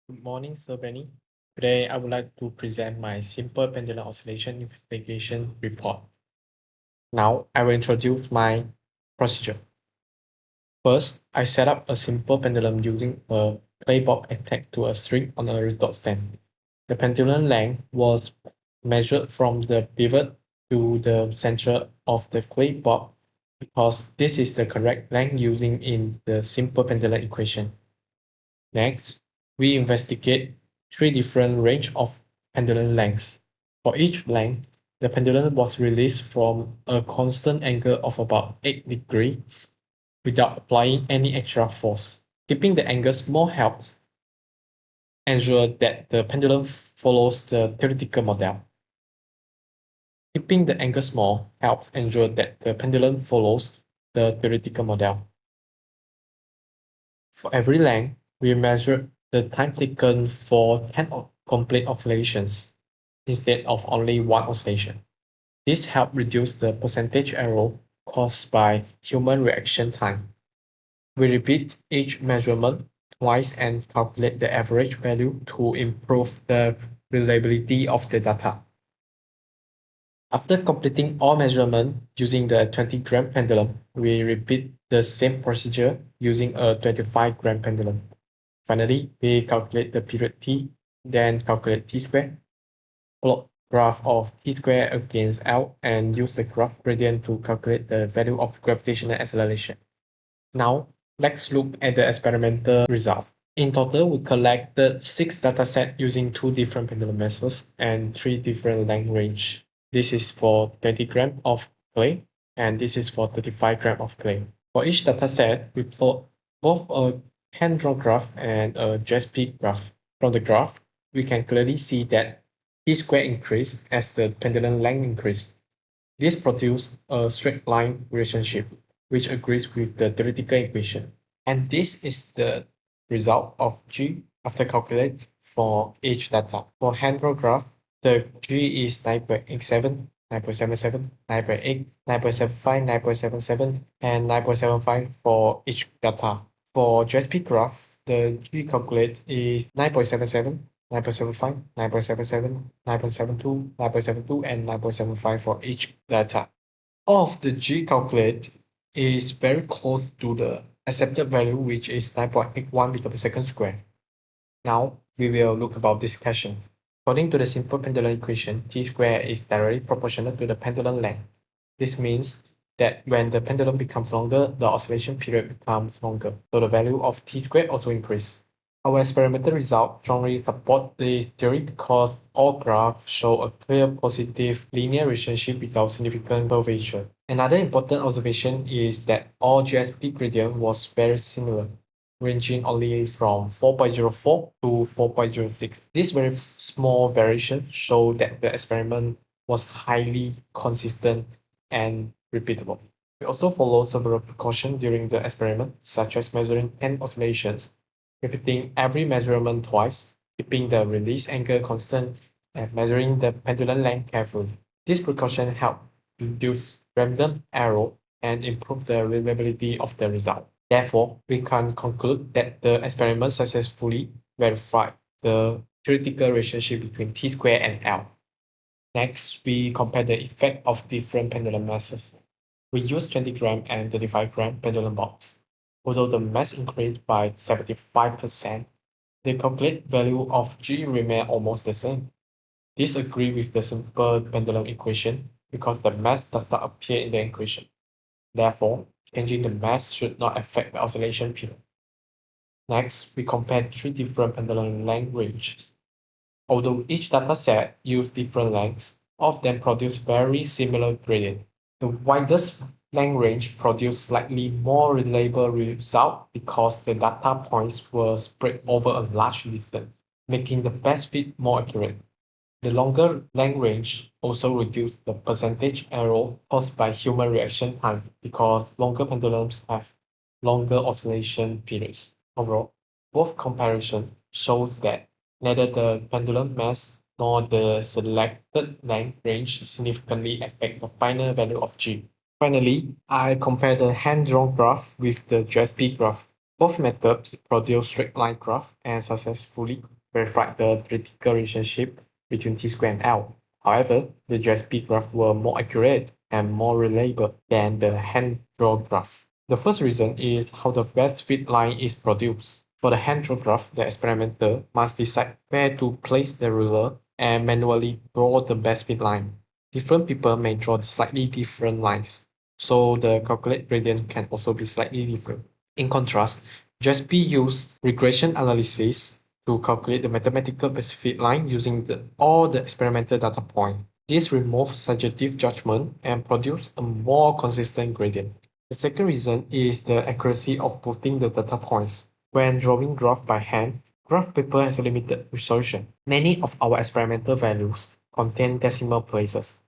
Good morning, Sir Benny. Today, I would like to present my simple pendulum oscillation investigation report. Now, I will introduce my procedure. First, I set up a simple pendulum using a clay bob attached to a string on a rooftop stand. The pendulum length was measured from the pivot to the center of the clay bob because this is the correct length using in the simple pendulum equation. Next, we investigate three different range of pendulum lengths. For each length, the pendulum was released from a constant angle of about 8 degrees without applying any extra force. Keeping the angle small helps ensure that the pendulum follows the theoretical model. Keeping the angle small helps ensure that the pendulum follows the theoretical model. For every length, we measure the time taken for 10 complete oscillations instead of only one oscillation. This helps reduce the percentage error caused by human reaction time. We repeat each measurement twice and calculate the average value to improve the reliability of the data. After completing all measurements using the 20-gram pendulum, we repeat the same procedure using a 25-gram pendulum. Finally, we calculate the period t, then calculate t squared, plot graph of t squared against L, and use the graph gradient to calculate the value of gravitational acceleration. Now, let's look at the experimental result. In total, we collected 6 datasets using 2 different pendulum methods and 3 different length range. This is for 20 grams of clay, and this is for 35 grams of clay. For each dataset, we plot both a hand-drawn graph and a JSP graph. From the graph, we can clearly see that t squared increased as the pendulum length increased. This produces a straight line relationship, which agrees with the theoretical equation. And this is the result of G after calculate for each data. For hand-drawn graph, the G is 9.87, 9.77, 9.8, 9.75, 9.77, and 9.75 for each data. For JSP graph, the G calculate is 9.77, 9.75, 9.77, 9.72, 9.72, and 9.75 for each data. All of the G calculate is very close to the accepted value, which is 9.81 meter per second square. Now, we will look about this question. According to the simple pendulum equation, t squared is directly proportional to the pendulum length. This means that when the pendulum becomes longer, the oscillation period becomes longer, so the value of t squared also increases. Our experimental results strongly support the theory because all graphs show a clear positive linear relationship without significant curvature. Another important observation is that all GSP gradient was very similar, ranging only from 4.04 to 4.06. This very small variation show that the experiment was highly consistent and repeatable. We also follow several precautions during the experiment, such as measuring 10 oscillations, repeating every measurement twice, keeping the release angle constant, and measuring the pendulum length carefully. These precautions help reduce random error and improve the reliability of the result. Therefore, we can conclude that the experiment successfully verified the theoretical relationship between t squared and L. Next, we compare the effect of different pendulum masses. We use 20-gram and 35-gram pendulum box. Although the mass increased by 75%, the calculated value of G remained almost the same. This agrees with the simple pendulum equation because the mass does not appear in the equation. Therefore, changing the mass should not affect the oscillation period. Next, we compare 3 different pendulum length ranges. Although each dataset used different lengths, all of them produce very similar gradient. The widest length range produced slightly more reliable result because the data points were spread over a large distance, making the best fit more accurate. The longer length range also reduced the percentage error caused by human reaction time because longer pendulums have longer oscillation periods. Overall, both comparisons shows that neither the pendulum mass nor the selected length range significantly affect the final value of G. Finally, I compare the hand-drawn graph with the JSP graph. Both methods produce straight line graph and successfully verified the theoretical relationship between T square and L. However, the JSP graph were more accurate and more reliable than the hand-drawn graph. The first reason is how the best fit line is produced. For the hand-drawn graph, the experimenter must decide where to place the ruler and manually draw the best fit line. Different people may draw slightly different lines, so the calculated gradient can also be slightly different. In contrast, JSP use regression analysis to calculate the mathematical best fit line using all the experimental data points. This removes subjective judgment and produces a more consistent gradient. The second reason is the accuracy of putting the data points. When drawing graph by hand, graph paper has a limited resolution. Many of our experimental values contain decimal places,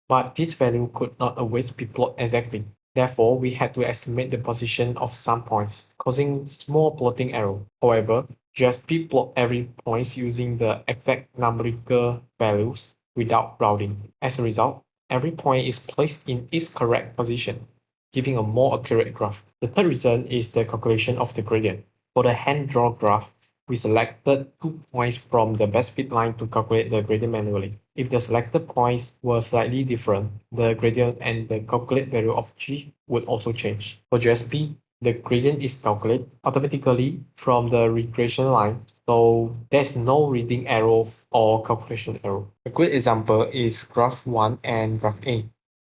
but this value could not always be plotted exactly. Therefore, we had to estimate the position of some points, causing small plotting error. However, JSP plot every point using the exact numerical values without rounding. As a result, every point is placed in its correct position, giving a more accurate graph. The third reason is the calculation of the gradient. For the hand-drawn graph, we selected 2 points from the best fit line to calculate the gradient manually. If the selected points were slightly different, the gradient and the calculated value of G would also change. For JSP, the gradient is calculated automatically from the regression line, so there's no reading error or calculation error. A good example is graph 1 and graph A.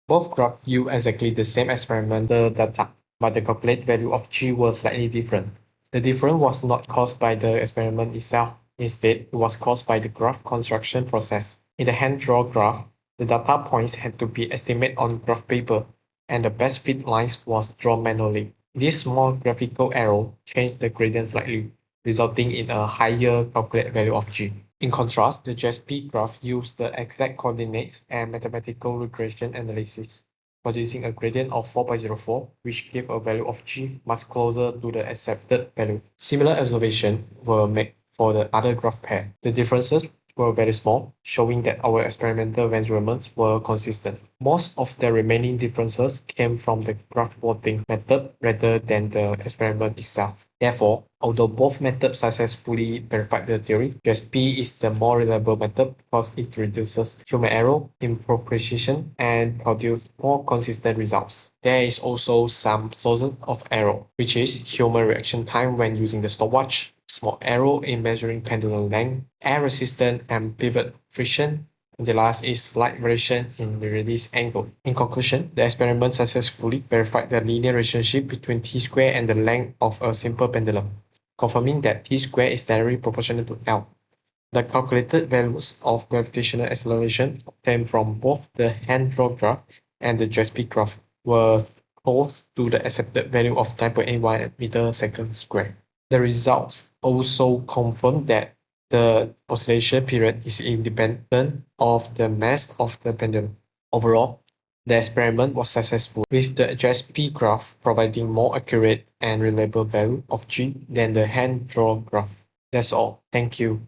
Both graphs use exactly the same experimental data, but the calculated value of G was slightly different. The difference was not caused by the experiment itself. Instead, it was caused by the graph construction process. In the hand-drawn graph, the data points had to be estimated on graph paper, and the best fit lines was drawn manually. This small graphical error changed the gradient slightly, resulting in a higher calculated value of G. In contrast, the JSP graph used the exact coordinates and mathematical regression analysis, producing a gradient of 4.04, which gave a value of G much closer to the accepted value. Similar observations were made for the other graph pair. The differences were very small, showing that our experimental measurements were consistent. Most of the remaining differences came from the graph plotting method rather than the experiment itself. Therefore, although both methods successfully verified the theory, JSP is the more reliable method because it reduces human error, improves precision, and produces more consistent results. There is also some sources of error, which is human reaction time when using the stopwatch, small error in measuring pendulum length, air resistance, and pivot friction. And the last is slight variation in the release angle. In conclusion, the experiment successfully verified the linear relationship between t square and the length of a simple pendulum, confirming that t square is directly proportional to L. The calculated values of gravitational acceleration obtained from both the hand-drawn graph and the JSP graph were close to the accepted value of 9.81 meter second square. The results also confirm that the oscillation period is independent of the mass of the pendulum. Overall, the experiment was successful, with the JSP graph providing more accurate and reliable value of G than the hand-drawn graph. That's all. Thank you.